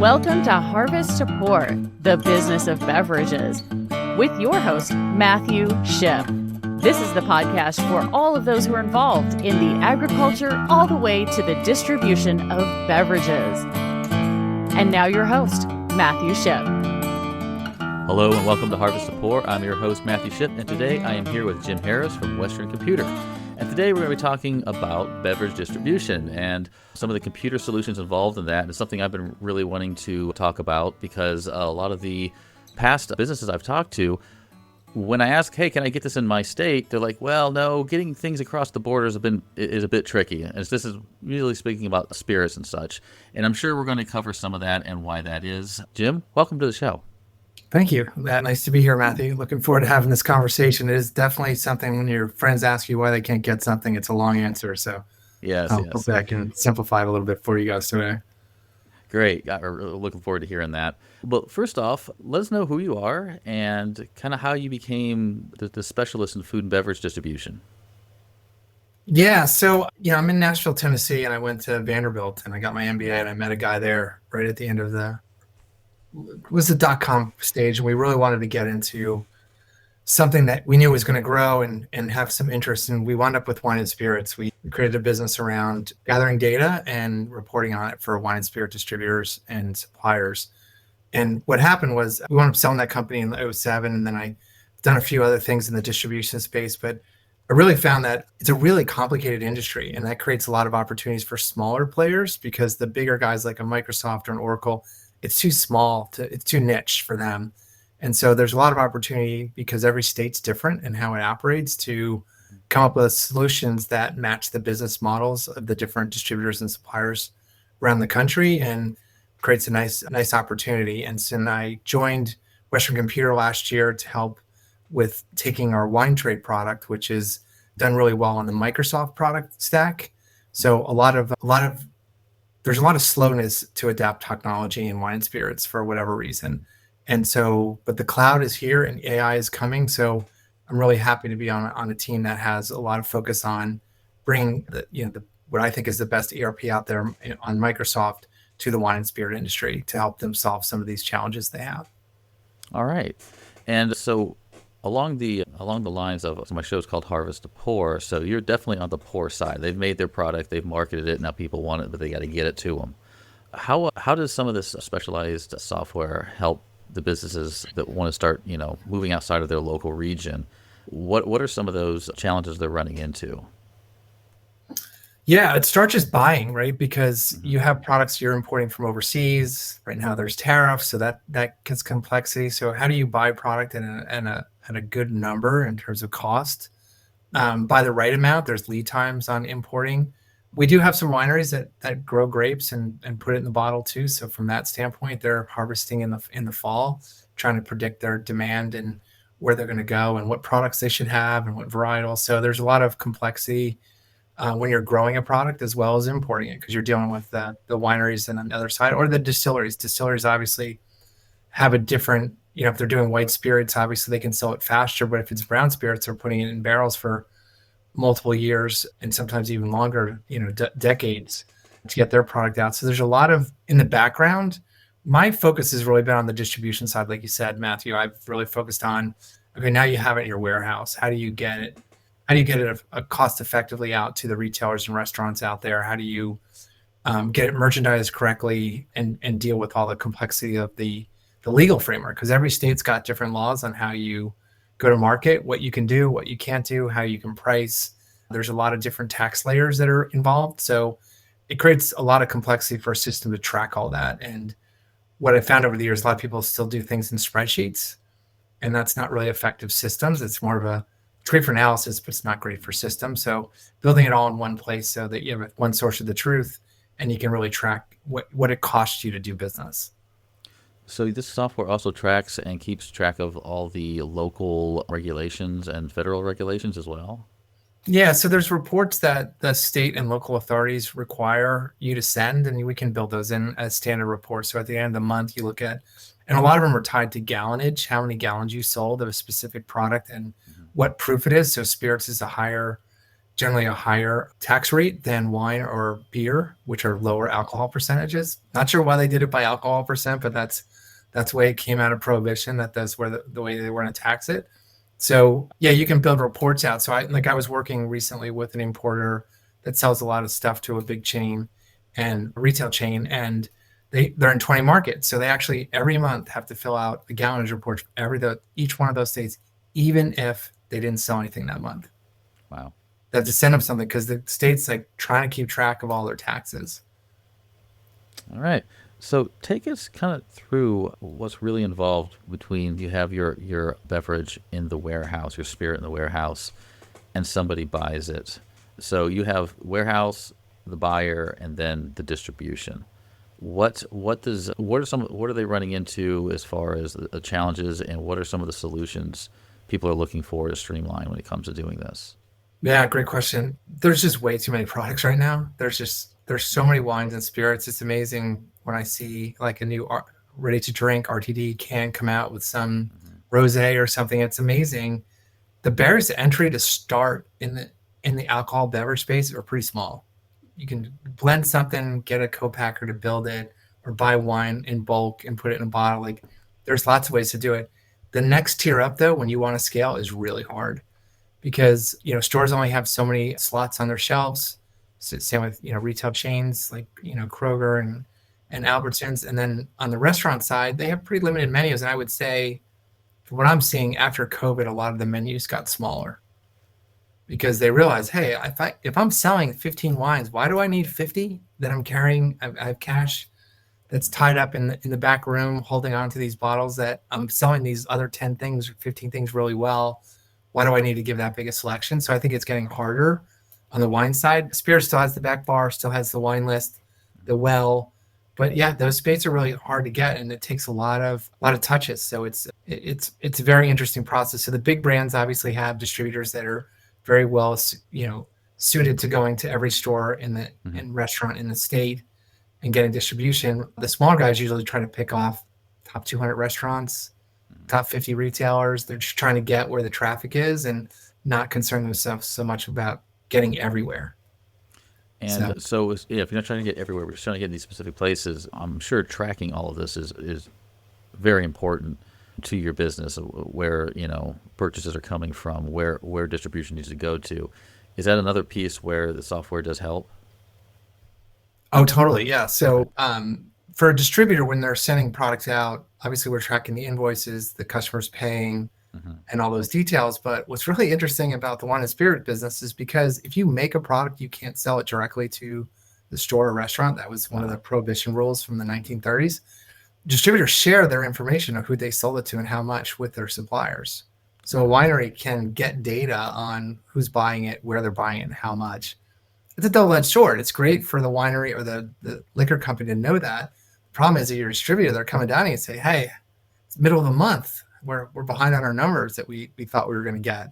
Welcome to Harvest to Pour, the business of beverages, with your host, Matthew Shipp. This is the podcast for all of those who are involved in the agriculture all the way to the distribution of beverages. And now your host, Matthew Shipp. Hello and welcome to Harvest to Pour. I'm your host, Matthew Shipp, and today I am here with Jim Harris from Western Computer. And today we're going to be talking about beverage distribution and some of the computer solutions involved in that. It's something I've been really wanting to talk about because a lot of the past businesses I've talked to, when I ask, hey, can I get this in my state? They're like, well, no, getting things across the border is a bit tricky. And this is really speaking about spirits and such. And I'm sure we're going to cover some of that and why that is. Jim, welcome to the show. Thank you. Nice to be here, Matthew. Looking forward to having this conversation. It is definitely something when your friends ask you why they can't get something, it's a long answer. So hopefully I can simplify it a little bit for you guys today. Great. We're looking forward to hearing that. But first off, let us know who you are and kind of how you became the specialist in food and beverage distribution. Yeah. So, I'm in Nashville, Tennessee, and I went to Vanderbilt and I got my MBA and I met a guy there right at the end of the .com stage. And we really wanted to get into something that we knew was going to grow and have some interest. And we wound up with wine and spirits. We created a business around gathering data and reporting on it for wine and spirit distributors and suppliers. And what happened was we wound up selling that company in 2007. And then I've done a few other things in the distribution space, but I really found that it's a really complicated industry. And that creates a lot of opportunities for smaller players because the bigger guys like a Microsoft or an Oracle, it's too small, it's too niche for them. And so there's a lot of opportunity because every state's different and how it operates to come up with solutions that match the business models of the different distributors and suppliers around the country and creates a nice opportunity. And so I joined Western Computer last year to help with taking our wine trade product, which is done really well on the Microsoft product stack. So there's a lot of slowness to adapt technology in wine and spirits for whatever reason. And so, but the cloud is here and AI is coming. So I'm really happy to be on a team that has a lot of focus on bringing what I think is the best ERP out there on Microsoft to the wine and spirit industry to help them solve some of these challenges they have. All right. And so along the lines of, so my show is called Harvest to Pour, so you're definitely on the pour side. They've made their product, they've marketed it, now people want it, but they got to get it to them. How does some of this specialized software help the businesses that want to start, moving outside of their local region? What are some of those challenges they're running into? Yeah, it starts just buying, right? Because you have products you're importing from overseas. Right now there's tariffs, so that gets complexity. So how do you buy product at a good number in terms of cost? Buy the right amount. There's lead times on importing. We do have some wineries that grow grapes and put it in the bottle too. So from that standpoint, they're harvesting in the fall, trying to predict their demand and where they're going to go and what products they should have and what varietals. So there's a lot of complexity when you're growing a product as well as importing it because you're dealing with the wineries and on the other side or the distilleries. Distilleries obviously have a different, if they're doing white spirits, obviously they can sell it faster. But if it's brown spirits, they're putting it in barrels for multiple years and sometimes even longer, decades to get their product out. So there's a lot of in the background. My focus has really been on the distribution side. Like you said, Matthew, I've really focused on, okay, now you have it in your warehouse. How do you get it? How do you get it cost effectively out to the retailers and restaurants out there? How do you get it merchandised correctly and deal with all the complexity of the legal framework? Because every state's got different laws on how you go to market, what you can do, what you can't do, how you can price. There's a lot of different tax layers that are involved. So it creates a lot of complexity for a system to track all that. And what I found over the years, a lot of people still do things in spreadsheets, and that's not really effective systems. It's more of it's great for analysis, but it's not great for systems. So building it all in one place so that you have one source of the truth and you can really track what it costs you to do business. So this software also tracks and keeps track of all the local regulations and federal regulations as well? Yeah, so there's reports that the state and local authorities require you to send, and we can build those in as standard reports. So at the end of the month, you look at, and a lot of them are tied to gallonage, how many gallons you sold of a specific product and what proof it is. So spirits is a higher generally a higher tax rate than wine or beer, which are lower alcohol percentages. Not sure why they did it by alcohol percent, but that's the way it came out of prohibition. That's where the way they were going to tax it. So yeah, you can build reports out. So I was working recently with an importer that sells a lot of stuff to a big chain and a retail chain, and they're in 20 markets. So they actually every month have to fill out a gallonage report for each one of those states, even if they didn't sell anything that month. Wow. They have to send them something because the state's like trying to keep track of all their taxes. All right. So take us kind of through what's really involved between you have your beverage in the warehouse, your spirit in the warehouse, and somebody buys it. So you have warehouse, the buyer, and then the distribution. What are they running into as far as the challenges, and what are some of the solutions people are looking for to streamline when it comes to doing this? Yeah, great question. There's just way too many products right now. There's so many wines and spirits. It's amazing when I see like a new ready to drink RTD can come out with some rosé or something. It's amazing. The barriers to entry to start in the alcohol beverage space are pretty small. You can blend something, get a co-packer to build it, or buy wine in bulk and put it in a bottle. Like there's lots of ways to do it. The next tier up though, when you want to scale, is really hard because stores only have so many slots on their shelves. So same with retail chains like Kroger and Albertsons, and then on the restaurant side, they have pretty limited menus. And I would say, from what I'm seeing after COVID, a lot of the menus got smaller because they realize, hey, if I'm selling 15 wines, why do I need 50 that I'm carrying? I have cash that's tied up in the back room, holding on to these bottles that I'm selling these other 10 things or 15 things really well. Why do I need to give that big a selection? So I think it's getting harder on the wine side. Spirit still has the back bar, still has the wine list, the well, but yeah, those spaces are really hard to get, and it takes a lot of touches. So it's a very interesting process. So the big brands obviously have distributors that are very well, suited to going to every store in restaurant in the state and getting distribution. The smaller guys usually try to pick off top 200 restaurants, top 50 retailers. They're just trying to get where the traffic is and not concern themselves so much about getting everywhere. And so if you're not trying to get everywhere, we're just trying to get in these specific places. I'm sure tracking all of this is very important to your business, where purchases are coming from, where distribution needs to go to. Is that another piece where the software does help? Oh, totally. Yeah. So for a distributor, when they're sending products out, obviously we're tracking the invoices, the customer's paying, and all those details. But what's really interesting about the wine and spirit business is because if you make a product, you can't sell it directly to the store or restaurant. That was one of the prohibition rules from the 1930s. Distributors share their information of who they sold it to and how much with their suppliers. So a winery can get data on who's buying it, where they're buying it, and how much. It's a double-edged sword. It's great for the winery or the liquor company to know that. The problem is that your distributor, they're coming down and say, hey, it's middle of the month. We're behind on our numbers that we thought we were going to get.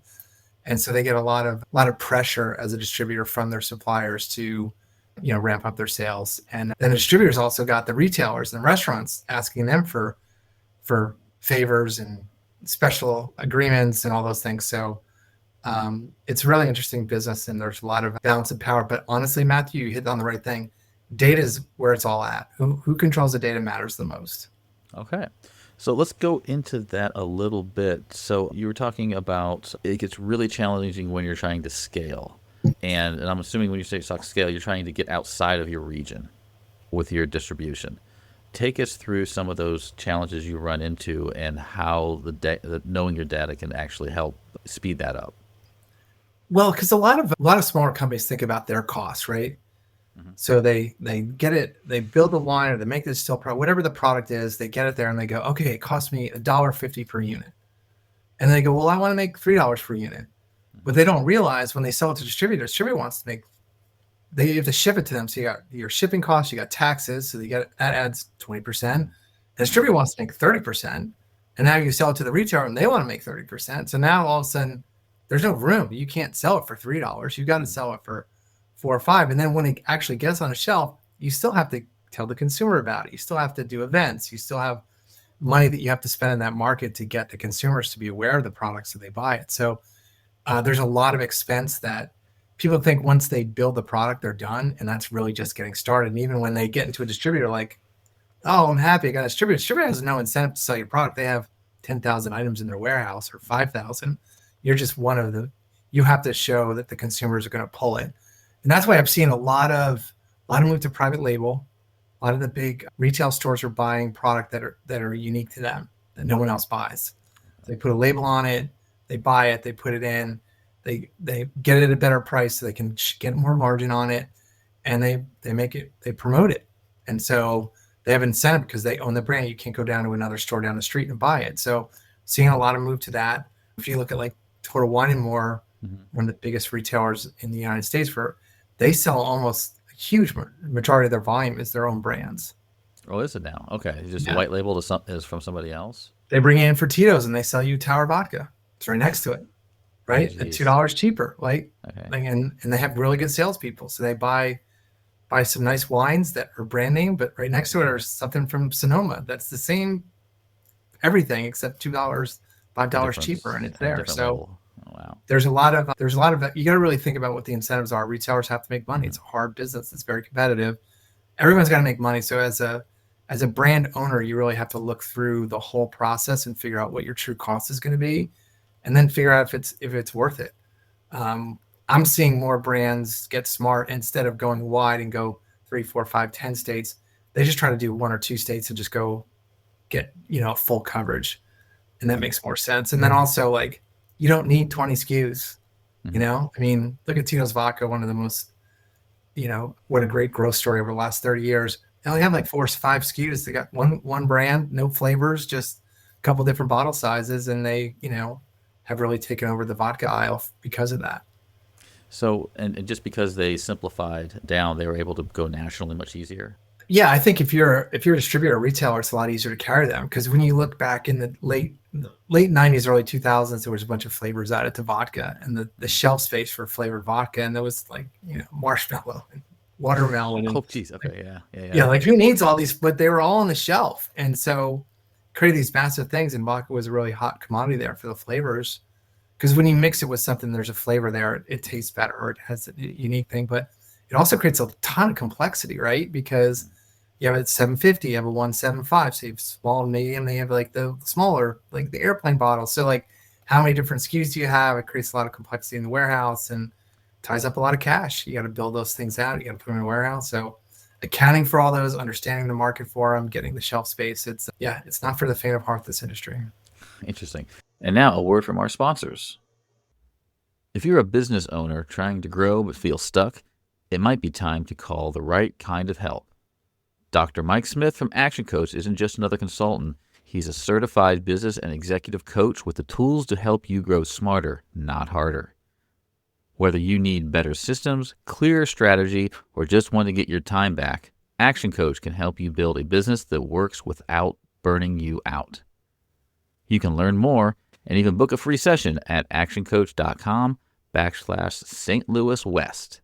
And so they get a lot of pressure as a distributor from their suppliers to, ramp up their sales. And then the distributors also got the retailers and restaurants asking them for favors and special agreements and all those things. So it's a really interesting business, and there's a lot of balance of power. But honestly, Matthew, you hit on the right thing. Data is where it's all at. Who controls the data matters the most. Okay. So let's go into that a little bit. So you were talking about it gets really challenging when you're trying to scale. And I'm assuming when you say scale, you're trying to get outside of your region with your distribution. Take us through some of those challenges you run into and how knowing your data can actually help speed that up. Well, because a lot of smaller companies think about their costs, right? So they get it, they build the wine or they make the still product, whatever the product is, they get it there and they go, okay, it costs me $1.50 per unit. And they go, well, I want to make $3 per unit. But they don't realize when they sell it to distributors, wants to they have to ship it to them. So you got your shipping costs, you got taxes, so that adds 20%. And the distributor wants to make 30%. And now you sell it to the retailer and they want to make 30%. So now all of a sudden there's no room. You can't sell it for $3. You got to sell it for $4 or $5. And then when it actually gets on a shelf, you still have to tell the consumer about it. You still have to do events. You still have money that you have to spend in that market to get the consumers to be aware of the products that they buy it. So there's a lot of expense that people think once they build the product, they're done. And that's really just getting started. And even when they get into a distributor, like, oh, I'm happy I got a distributor. Distributor has no incentive to sell your product. They have 10,000 items in their warehouse or 5,000. You're just one of the, you have to show that the consumers are going to pull it. And that's why I've seen a lot of move to private label. A lot of the big retail stores are buying product that are unique to them, that no one else buys. They put a label on it, they buy it, they put it in, they get it at a better price so they can get more margin on it, and they make it, they promote it. And so they have incentive because they own the brand. You can't go down to another store down the street and buy it. So seeing a lot of move to that. If you look at like Total Wine and More, one of the biggest retailers in the United States, they sell almost a huge majority of their volume is their own brands. Oh, is it now? Okay. It's just white label is from somebody else? They bring in for Tito's and they sell you Tower vodka. It's right next to it, right? At $2 cheaper, right? Okay. And they have really good salespeople. So they buy some nice wines that are brand name, but right next to it are something from Sonoma that's the same everything except $2, $5 cheaper, and it's there. So wow. There's a lot of you got to really think about what the incentives are. Retailers have to make money. It's a hard business. It's very competitive. Everyone's got to make money. So as a brand owner, you really have to look through the whole process and figure out what your true cost is going to be, and then figure out if it's worth it. I'm seeing more brands get smart. Instead of going wide and go 3, 4, 5, 10 states, they just try to do 1 or 2 states and just go get, full coverage. And that makes more sense. And then also, like, you don't need 20 SKUs, I mean, look at Tito's Vodka, one of the most, what a great growth story over the last 30 years. They only have like 4 or 5 SKUs. They got one brand, no flavors, just a couple different bottle sizes. And they, have really taken over the vodka aisle because of that. So, and just because they simplified down, they were able to go nationally much easier? Yeah, I think if you're a distributor or retailer, it's a lot easier to carry them, because when you look back in the late 90s, early 2000s, there was a bunch of flavors added to vodka, and the shelf space for flavored vodka, and there was like, marshmallow and watermelon. And, oh, geez. Okay. Yeah. Yeah. Like, who needs all these? But they were all on the shelf. And so created these massive things, and vodka was a really hot commodity there for the flavors. Because when you mix it with something, there's a flavor there, it tastes better, or it has a unique thing. But it also creates a ton of complexity, right? Because you have a 750, you have a 175, so you have small and medium, they have like the smaller, like the airplane bottle. So like, how many different SKUs do you have? It creates a lot of complexity in the warehouse and ties up a lot of cash. You got to build those things out. You got to put them in a warehouse. So accounting for all those, understanding the market for them, getting the shelf space. It's not for the faint of heart, this industry. Interesting. And now a word from our sponsors. If you're a business owner trying to grow but feel stuck, it might be time to call the right kind of help. Dr. Mike Smith from Action Coach isn't just another consultant. He's a certified business and executive coach with the tools to help you grow smarter, not harder. Whether you need better systems, clearer strategy, or just want to get your time back, Action Coach can help you build a business that works without burning you out. You can learn more and even book a free session at actioncoach.com/St. Louis West.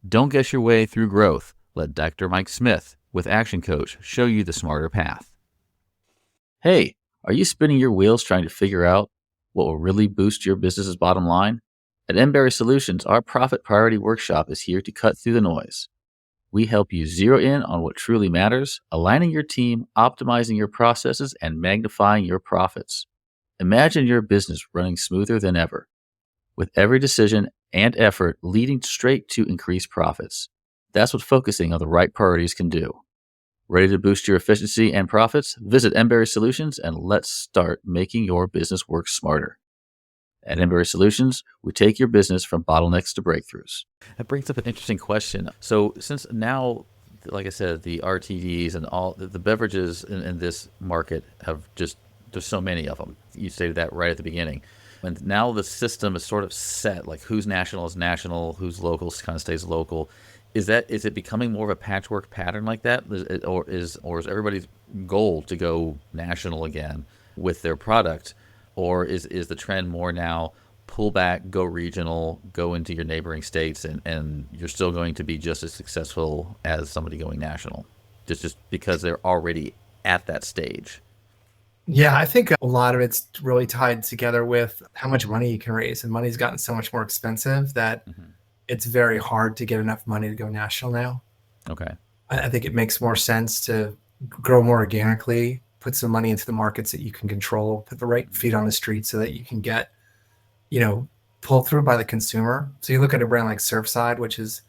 Don't guess your way through growth. Let Dr. Mike Smith with Action Coach show you the smarter path. Hey, are you spinning your wheels trying to figure out what will really boost your business's bottom line? At Emberry Solutions, our Profit Priority Workshop is here to cut through the noise. We help you zero in on what truly matters, aligning your team, optimizing your processes, and magnifying your profits. Imagine your business running smoother than ever, with every decision and effort leading straight to increased profits. That's what focusing on the right priorities can do. Ready to boost your efficiency and profits? Visit Emberry Solutions and let's start making your business work smarter. At Emberry Solutions, we take your business from bottlenecks to breakthroughs. That brings up an interesting question. So since now, like I said, the RTDs and all the beverages in this market have just, there's so many of them. You stated that right at the beginning. And now the system is sort of set, like who's national is national, who's local kind of stays local. Is it becoming more of a patchwork pattern like that? Or is everybody's goal to go national again with their product? Or is the trend more now pull back, go regional, go into your neighboring states, and you're still going to be just as successful as somebody going national, just because they're already at that stage? Yeah, I think a lot of it's really tied together with how much money you can raise. And money's gotten so much more expensive that it's very hard to get enough money to go national now. Okay. I think it makes more sense to grow more organically, put some money into the markets that you can control, put the right feet on the street so that you can get, pulled through by the consumer. So you look at a brand like Surfside, which is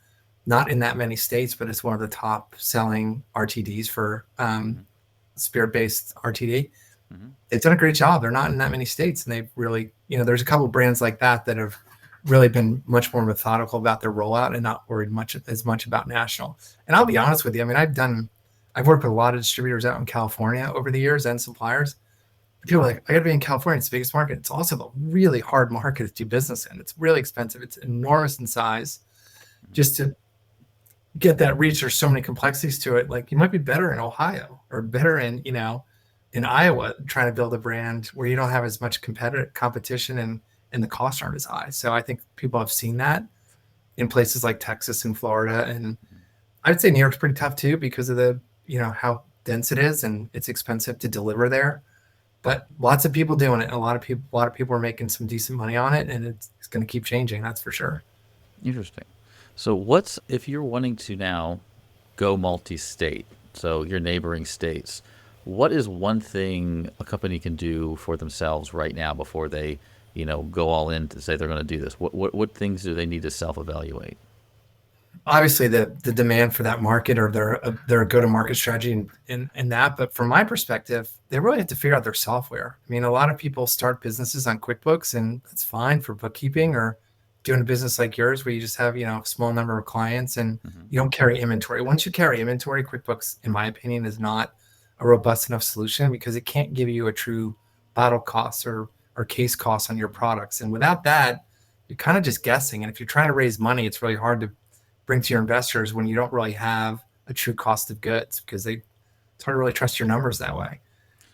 not in that many states, but it's one of the top selling RTDs for spirit-based RTD. They've done a great job. They're not in that many states, and they've really, there's a couple of brands like that have really been much more methodical about their rollout and not worried as much about national. And I'll be honest with you. I mean, I've worked with a lot of distributors out in California over the years and suppliers. People are like, I got to be in California. It's the biggest market. It's also a really hard market to do business in. It's really expensive. It's enormous in size. Just to get that reach, there's so many complexities to it. Like, you might be better in Ohio or better in Iowa trying to build a brand where you don't have as much competition and the costs aren't as high. So I think people have seen that in places like Texas and Florida. And I'd say New York's pretty tough too, because of the, how dense it is and it's expensive to deliver there. But lots of people doing it. A lot of people are making some decent money on it, and it's going to keep changing. That's for sure. Interesting. So if you're wanting to now go multi-state, so your neighboring states, what is one thing a company can do for themselves right now before they, go all in to say they're going to do this? What things do they need to self-evaluate? Obviously, the demand for that market or their go-to-market strategy in that. But from my perspective, they really have to figure out their software. I mean, a lot of people start businesses on QuickBooks, and that's fine for bookkeeping or doing a business like yours where you just have, a small number of clients and you don't carry inventory. Once you carry inventory, QuickBooks, in my opinion, is not a robust enough solution because it can't give you a true bottle cost or case cost on your products. And without that, you're kind of just guessing. And if you're trying to raise money, it's really hard to bring to your investors when you don't really have a true cost of goods, because it's hard to really trust your numbers that way.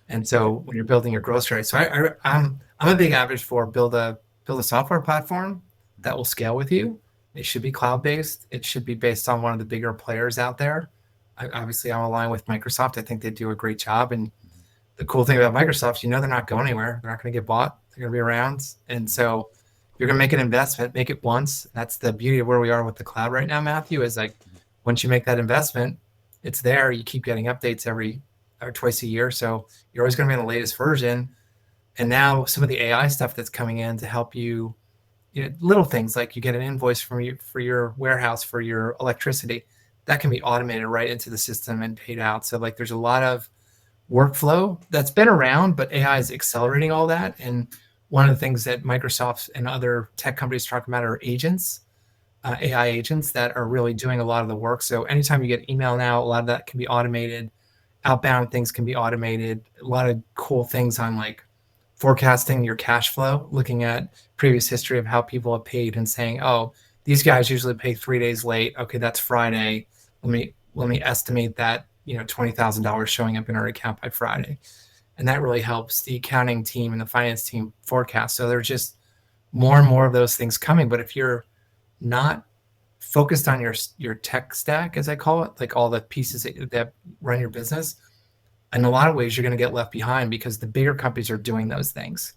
And so when you're building your growth strategy, so I'm a big advocate for build a software platform that will scale with you. It should be cloud-based. It should be based on one of the bigger players out there. Obviously, I'm aligned with Microsoft. I think they do a great job. And the cool thing about Microsoft, they're not going anywhere. They're not going to get bought. They're going to be around. And so you're going to make an investment, make it once. That's the beauty of where we are with the cloud right now, Matthew, is like once you make that investment, it's there. You keep getting updates every or twice a year. So you're always going to be on the latest version. And now some of the AI stuff that's coming in to help you, little things like you get an invoice from you for your warehouse for your electricity, that can be automated right into the system and paid out. So like there's a lot of workflow that's been around, but AI is accelerating all that. And one of the things that Microsoft and other tech companies talk about are agents, AI agents that are really doing a lot of the work. So anytime you get email now, a lot of that can be automated. Outbound things can be automated. A lot of cool things on like forecasting your cash flow, looking at previous history of how people have paid and saying, oh, these guys usually pay 3 days late. Okay, that's Friday. Let me estimate that, $20,000 showing up in our account by Friday. And that really helps the accounting team and the finance team forecast. So there's just more and more of those things coming. But if you're not focused on your tech stack, as I call it, like all the pieces that run your business, in a lot of ways, you're going to get left behind because the bigger companies are doing those things.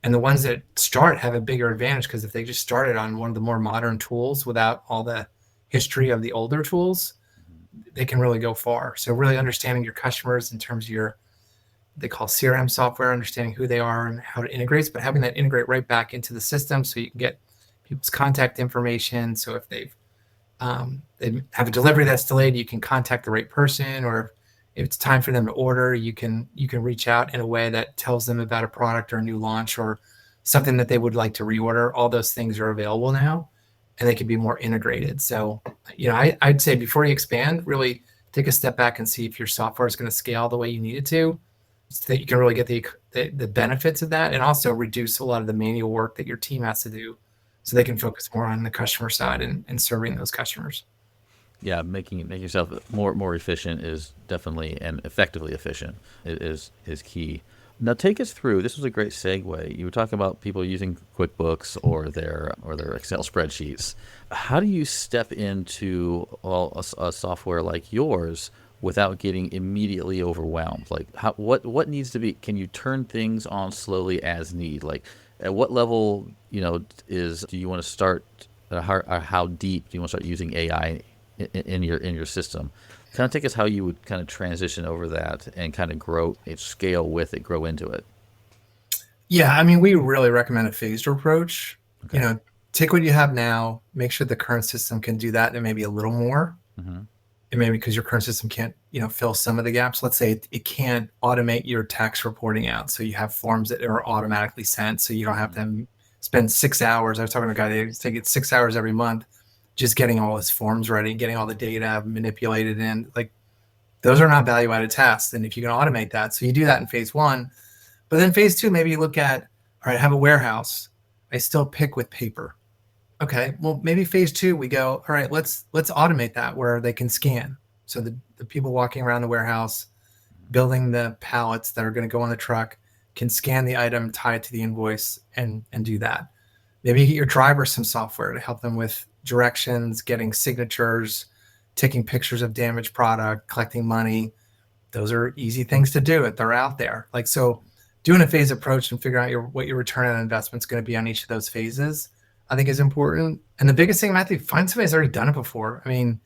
And the ones that start have a bigger advantage because if they just started on one of the more modern tools without all the history of the older tools, they can really go far. So really understanding your customers in terms of they call CRM software, understanding who they are and how it integrates, but having that integrate right back into the system so you can get people's contact information. So if they have a delivery that's delayed, you can contact the right person, or if it's time for them to order, you can reach out in a way that tells them about a product or a new launch or something that they would like to reorder. All those things are available now, and they can be more integrated. So, I'd say before you expand, really take a step back and see if your software is going to scale the way you need it to, so that you can really get the benefits of that, and also reduce a lot of the manual work that your team has to do, so they can focus more on the customer side and serving those customers. Yeah, making yourself more efficient is definitely, and effectively efficient is key. Now take us through, this was a great segue. You were talking about people using QuickBooks or their Excel spreadsheets. How do you step into a software like yours without getting immediately overwhelmed? Like what needs to be, can you turn things on slowly as need? Like at what level, do you want to start how deep do you want to start using AI in your system? Kind of take us how you would kind of transition over that and kind of grow, scale with it, grow into it. Yeah, I mean, we really recommend a phased approach. Okay. Take what you have now, make sure the current system can do that and maybe a little more. Mm-hmm. And maybe because your current system can't, fill some of the gaps. Let's say it can't automate your tax reporting out. So you have forms that are automatically sent. So you don't have to spend 6 hours. I was talking to a guy, they take it 6 hours every month, just getting all his forms ready, getting all the data manipulated in. Like, those are not value-added tasks. And if you can automate that, so you do that in phase one. But then phase two, maybe you look at, all right, I have a warehouse. I still pick with paper. Okay, well, maybe phase two, we go, all right, let's automate that where they can scan. So the people walking around the warehouse, building the pallets that are going to go on the truck, can scan the item, tie it to the invoice, and do that. Maybe you get your driver some software to help them with directions, getting signatures, taking pictures of damaged product, collecting money. Those are easy things to do if they're out there. Like, so doing a phased approach and figuring out what your return on investment is going to be on each of those phases, I think is important. And the biggest thing, Matthew, find somebody who's already done it before. I mean,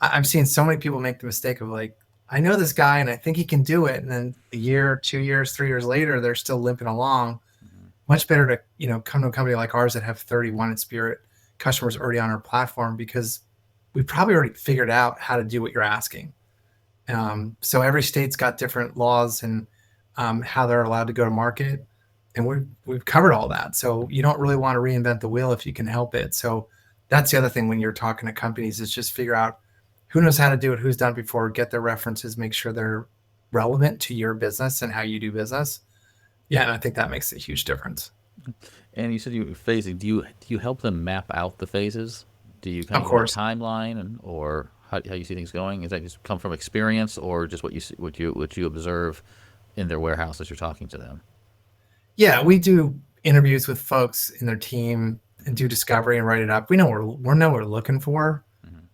I've seen so many people make the mistake of like, I know this guy and I think he can do it. And then a year, 2 years, 3 years later, they're still limping along. Much better to, come to a company like ours that have 31 in spirit customers already on our platform, because we've probably already figured out how to do what you're asking. So every state's got different laws and how they're allowed to go to market. And we've covered all that. So you don't really want to reinvent the wheel if you can help it. So that's the other thing when you're talking to companies, is just figure out who knows how to do it, who's done before, get their references, make sure they're relevant to your business and how you do business. Yeah, and I think that makes a huge difference. And you said you were phasing. Do you help them map out the phases? Do you kind Of course. a timeline, or how you see things going? Is that just come from experience, or just what you observe in their warehouse as you're talking to them? Yeah, we do interviews with folks in their team and do discovery and write it up. We know what we're looking for.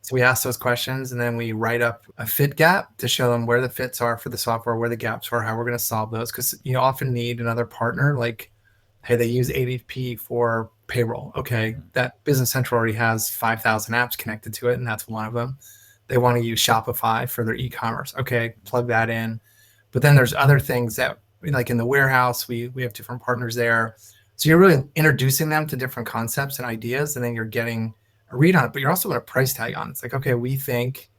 So we ask those questions, and then we write up a fit gap to show them where the fits are for the software, where the gaps are, how we're going to solve those. Because you often need another partner. Like, hey, they use ADP for payroll. Okay, that Business Central already has 5,000 apps connected to it, and that's one of them. They want to use Shopify for their e-commerce. Okay, plug that in. But then there's other things that, like in the warehouse, we have different partners there. So you're really introducing them to different concepts and ideas, and then you're getting a read on it, but you're also going to price tag on it. It's like, okay, we think,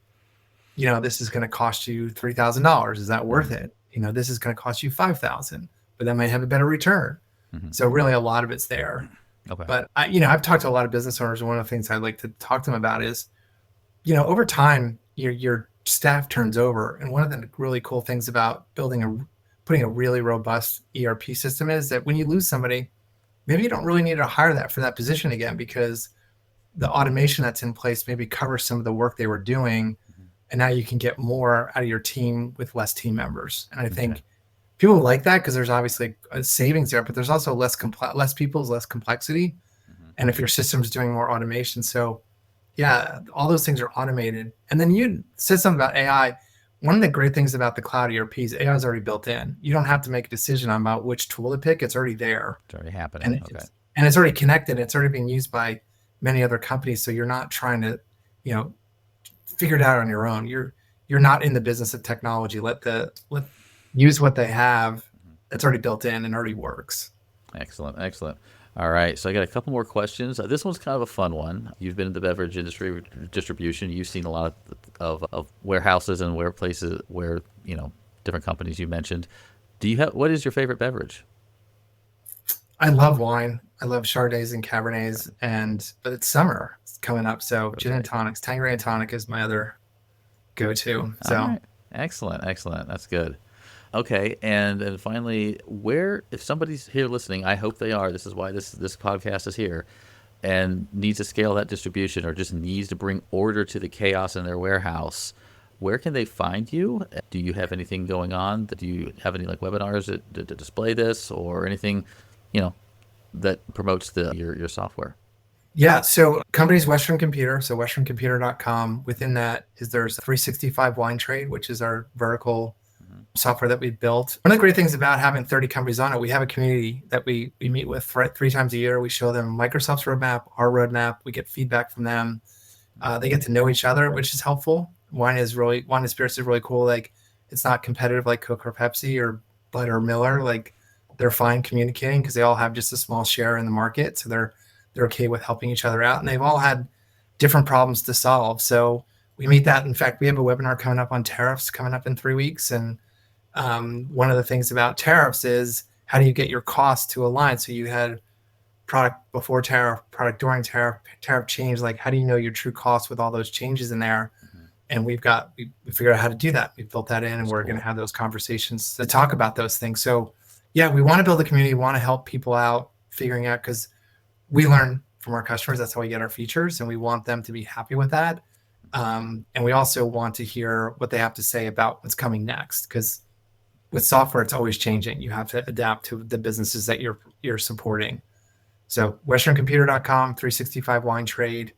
this is going to cost you $3,000. Is that worth it? This is going to cost you $5,000, but that might have a better return. So really a lot of it's there. Okay. But I've talked to a lot of business owners, and one of the things I'd like to talk to them about is, over time, your staff turns over. And one of the really cool things about putting a really robust ERP system is that when you lose somebody, maybe you don't really need to hire that for that position again, because the automation that's in place maybe covers some of the work they were doing. And now you can get more out of your team with less team members. And I think people like that because there's obviously a savings there, but there's also less people, less complexity. And if your system's doing more automation. So yeah, all those things are automated. And then you said something about AI. One of the great things about the cloud ERP is AI is already built in. You don't have to make a decision about which tool to pick. It's already there. It's already happening. And it's already connected. It's already being used by many other companies. So you're not trying to, figure it out on your own. You're not in the business of technology. Let use what they have that's already built in and already works. Excellent. All right, so I got a couple more questions. This one's kind of a fun one. You've been in the beverage industry distribution. You've seen a lot of warehouses and places where different companies you mentioned. What is your favorite beverage? I love wine. I love Chardonnays and Cabernets, but it's summer. It's coming up, so gin and tonics. Tanqueray and tonic is my other go-to. So all right. Excellent. That's good. Okay, and finally, if somebody's here listening, I hope they are. This is why this podcast is here, and needs to scale that distribution, or just needs to bring order to the chaos in their warehouse. Where can they find you? Do you have anything going on? Do you have any webinars to display this, or anything, that promotes your software? Yeah, so company's Western Computer, so westerncomputer.com. Within that there's 365 Wine Trade, which is our vertical software that we built. One of the great things about having 30 companies on it, we have a community that we meet with 3 times a year. We show them Microsoft's roadmap, our roadmap. We get feedback from them. They get to know each other, which is helpful. Wine and spirits is really cool. Like, it's not competitive like Coke or Pepsi or Bud or Miller. Like, they're fine communicating because they all have just a small share in the market. So they're okay with helping each other out. And they've all had different problems to solve. So we meet that. In fact, we have a webinar coming up on tariffs coming up in 3 weeks. And one of the things about tariffs is how do you get your costs to align? So you had product before tariff, product during tariff change. Like, how do you know your true costs with all those changes in there? And we figured out how to do that. We built that in, and we're going to have those conversations to talk about those things. So yeah, we want to build a community, want to help people out figuring out, because we learn from our customers. That's how we get our features, and we want them to be happy with that. And we also want to hear what they have to say about what's coming next, because with software, it's always changing. You have to adapt to the businesses that you're supporting. So westerncomputer.com, 365 Wine Trade.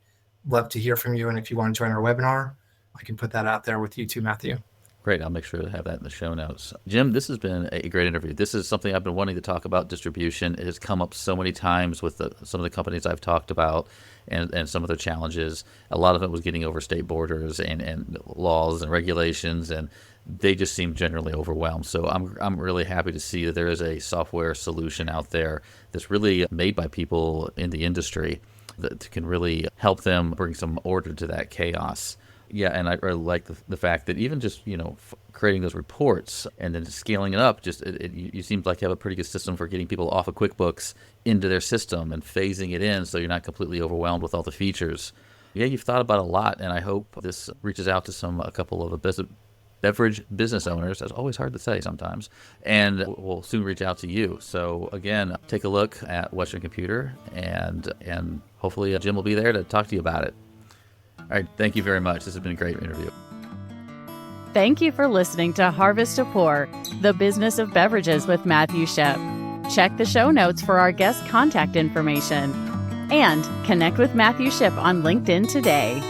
Love to hear from you. And if you want to join our webinar, I can put that out there with you too, Matthew. Great. I'll make sure to have that in the show notes. Jim, this has been a great interview. This is something I've been wanting to talk about, distribution. It has come up so many times with some of the companies I've talked about and some of their challenges. A lot of it was getting over state borders and laws and regulations, and they just seem generally overwhelmed. So I'm really happy to see that there is a software solution out there that's really made by people in the industry that can really help them bring some order to that chaos. Yeah, and I really like the fact that even just, creating those reports and then scaling it up, you seem like you have a pretty good system for getting people off of QuickBooks into their system and phasing it in so you're not completely overwhelmed with all the features. Yeah, you've thought about a lot, and I hope this reaches out to a couple of beverage business owners. That's always hard to say sometimes, and we'll soon reach out to you. So again, take a look at Western Computer, and hopefully Jim will be there to talk to you about it. All right, thank you very much. This has been a great interview. Thank you for listening to Harvest to Pour, the business of beverages with Matthew Shipp. Check the show notes for our guest contact information and connect with Matthew Shipp on LinkedIn today.